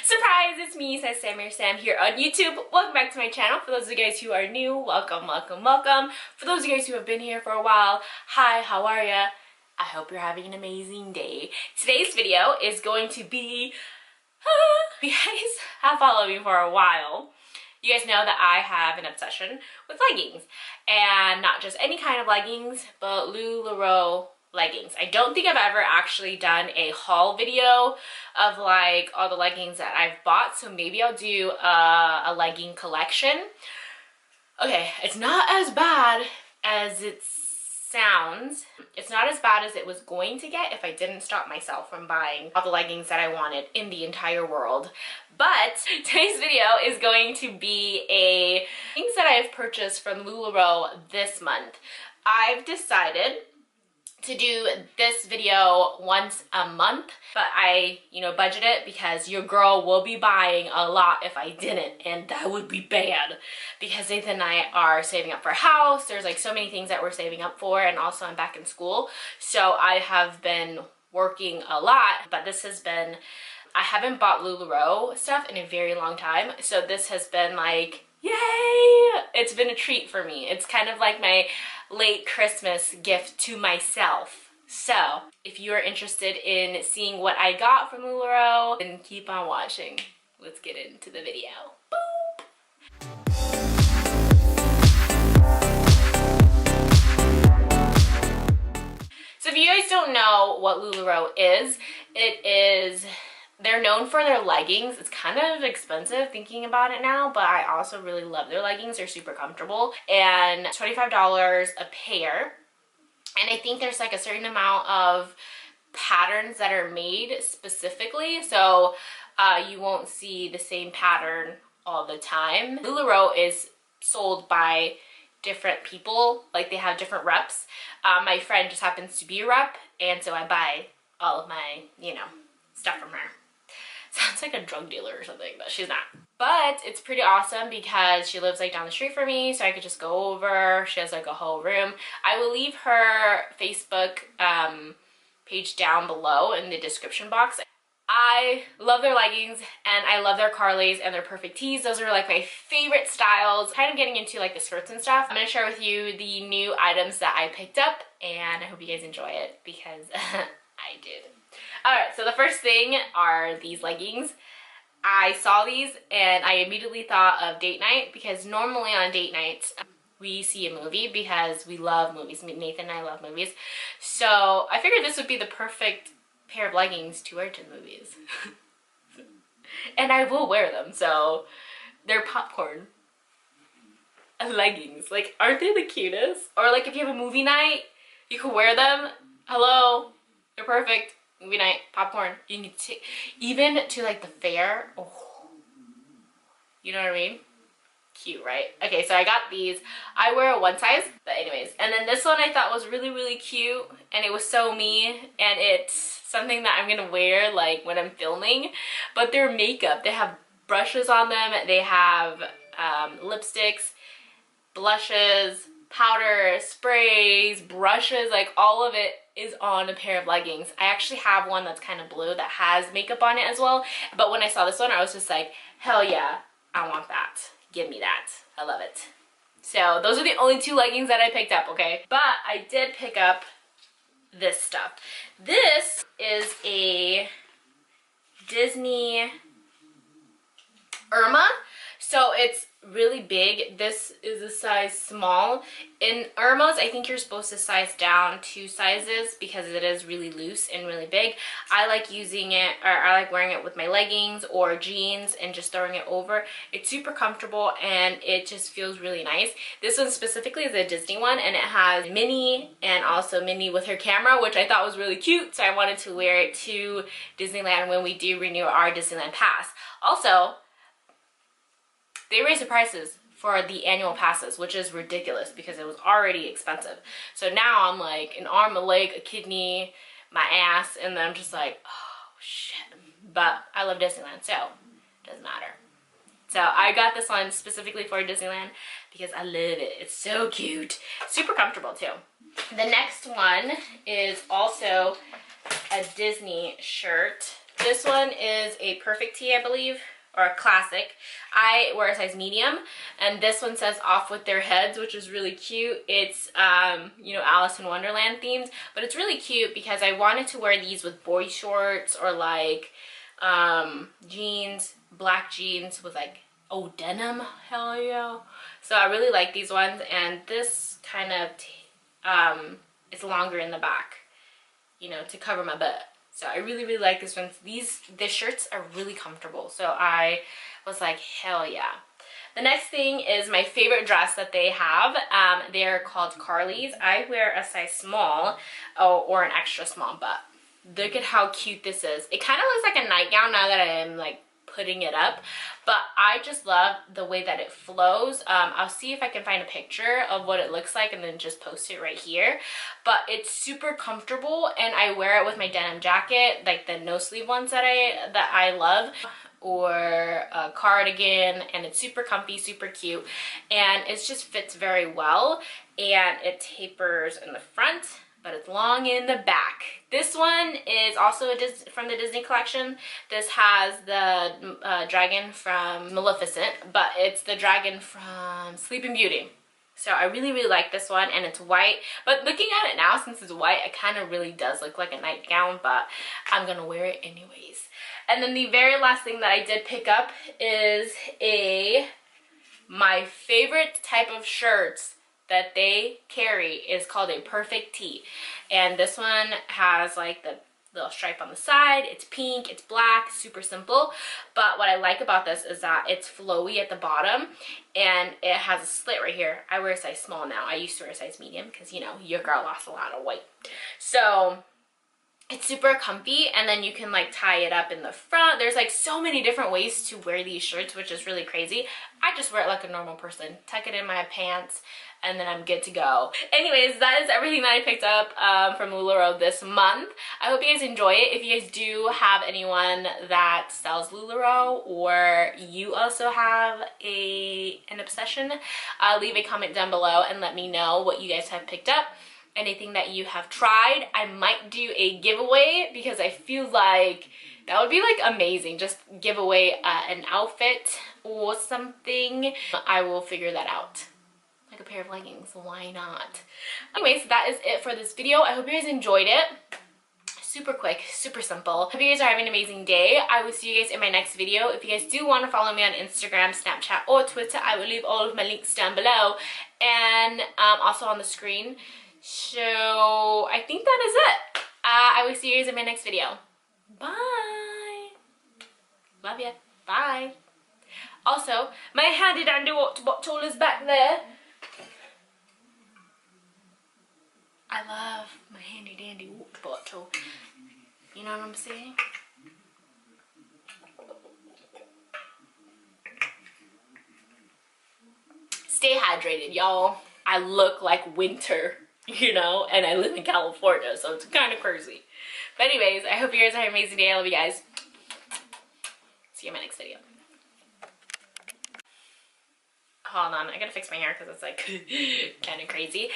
Surprise, it's me, Sassysamey or Sam here on YouTube. Welcome back to my channel. For those of you guys who are new, welcome, welcome, welcome. For those of you guys who have been here for a while, hi, how are ya? I hope you're having an amazing day. Today's video is going to be, you guys have followed me for a while. You guys know that I have an obsession with leggings, and not just any kind of leggings, but Lularoe leggings. I don't think I've ever actually done a haul video of like all the leggings that I've bought, so maybe I'll do a legging collection. Okay, it's not as bad as it sounds. It's not as bad as it was going to get if I didn't stop myself from buying all the leggings that I wanted in the entire world. But today's video is going to be things that I've purchased from Lularoe this month. I've decided to do this video once a month, but I, budget it because your girl will be buying a lot if I didn't, and that would be bad because Nathan and I are saving up for a house. There's like so many things that we're saving up for, and also I'm back in school, so I have been working a lot, but this has been, I haven't bought Lularoe stuff in a very long time, so this has been like, yay! It's been a treat for me. It's kind of like my late Christmas gift to myself. So if you are interested in seeing what I got from Lularoe, then keep on watching. Let's get into the video. Boop. So if you guys don't know what Lularoe is, they're known for their leggings. It's kind of expensive thinking about it now, but I also really love their leggings. They're super comfortable, and $25 a pair. And I think there's like a certain amount of patterns that are made specifically, so you won't see the same pattern all the time. Lularoe is sold by different people, like they have different reps. My friend just happens to be a rep, and so I buy all of my, stuff from her. Sounds like a drug dealer or something, but she's not. But it's pretty awesome because she lives like down the street from me, so I could just go over. She has like a whole room. I will leave her Facebook page down below in the description box. I love their leggings, and I love their Carly'S and their perfect tees. Those are like my favorite styles. Kind of getting into like the skirts and stuff. I'm gonna share with you the new items that I picked up, and I hope you guys enjoy it because I did. Alright, so the first thing are these leggings. I saw these and I immediately thought of date night, because normally on date nights we see a movie because we love movies. Nathan and I love movies. So I figured this would be the perfect pair of leggings to wear to the movies. And I will wear them, so they're popcorn leggings. Like, aren't they the cutest? Or like if you have a movie night, you can wear them. Hello, they're perfect. Movie night, popcorn. You can take even to like the fair. Oh, you know what I mean? Cute, right? Okay, so I got these. I wear a one size, but anyways. And then this one I thought was really, really cute, and it was so me, and it's something that I'm gonna wear like when I'm filming. But they're makeup. They have brushes on them. They have lipsticks, blushes, powder, sprays, brushes, like all of it is on a pair of leggings. I actually have one that's kind of blue that has makeup on it as well, but when I saw this one I was just like, hell yeah, I want that. Give me that. I love it. So those are the only two leggings that I picked up, okay? But I did pick up this stuff. This is a Disney Irma. So it's really big. This is a size small. In Irmas, I think you're supposed to size down 2 sizes because it is really loose and really big. I like using it, or I like wearing it with my leggings or jeans and just throwing it over. It's super comfortable and it just feels really nice. This one specifically is a Disney one, and it has Minnie and also Minnie with her camera, which I thought was really cute, so I wanted to wear it to Disneyland when we do renew our Disneyland pass. Also, they raised the prices for the annual passes, which is ridiculous because it was already expensive. So now I'm like an arm, a leg, a kidney, my ass, and then I'm just like, oh shit. But I love Disneyland, so it doesn't matter. So I got this one specifically for Disneyland because I love it. It's so cute. Super comfortable too. The next one is also a Disney shirt. This one is a perfect tee, I believe, or a classic. I wear a size medium, and this one says off with their heads, which is really cute. It's you know, Alice in Wonderland themed, but it's really cute because I wanted to wear these with boy shorts or like jeans, black jeans with like, oh, denim, hell yeah. So I really like these ones, and this kind of it's longer in the back, you know, to cover my butt. So I really, really like this one. The shirts are really comfortable. So I was like, hell yeah. The next thing is my favorite dress that they have. They're called Carly'S. I wear a size small or an extra small, but look at how cute this is. It kind of looks like a nightgown now that I'm like putting it up, but I just love the way that it flows. I'll see if I can find a picture of what it looks like and then just post it right here. But it's super comfortable, and I wear it with my denim jacket, like the no sleeve ones that I love, or a cardigan, and it's super comfy, super cute, and it just fits very well, and it tapers in the front, but it's long in the back. This one is also from the Disney collection. This has the dragon from Maleficent, but it's the dragon from Sleeping Beauty. So I really, really like this one, and it's white. But looking at it now, since it's white, it kind of really does look like a nightgown, but I'm gonna wear it anyways. And then the very last thing that I did pick up is my favorite type of shirts that they carry is called a perfect tee, and this one has like the little stripe on the side. It's pink, it's black, super simple, but what I like about this is that it's flowy at the bottom and it has a slit right here. I wear a size small now. I used to wear a size medium because, you know, your girl lost a lot of weight. So it's super comfy, and then you can like tie it up in the front. There's like so many different ways to wear these shirts, which is really crazy. I just wear it like a normal person, tuck it in my pants, and then I'm good to go. Anyways, that is everything that I picked up from Lularoe this month. I hope you guys enjoy it. If you guys do have anyone that sells Lularoe, or you also have an obsession, leave a comment down below and let me know what you guys have picked up. Anything that you have tried. I might do a giveaway because I feel like that would be like amazing. Just give away an outfit or something. I will figure that out. Like a pair of leggings, why not? Anyways, that is it for this video. I hope you guys enjoyed it. Super quick, super simple. Hope you guys are having an amazing day. I will see you guys in my next video. If you guys do want to follow me on Instagram, Snapchat, or Twitter, I will leave all of my links down below and also on the screen. So I think that is it. I will see you guys in my next video. Bye. Love ya. Bye. Also, my handy dandy water bottle is back there. I love my handy dandy water bottle. You know what I'm saying? Stay hydrated, y'all. I look like winter, you know, and I live in California, so it's kind of crazy. But anyways, I hope you guys have an amazing day. I love you guys. See you in my next video. Hold on, I gotta fix my hair because it's like kind of crazy.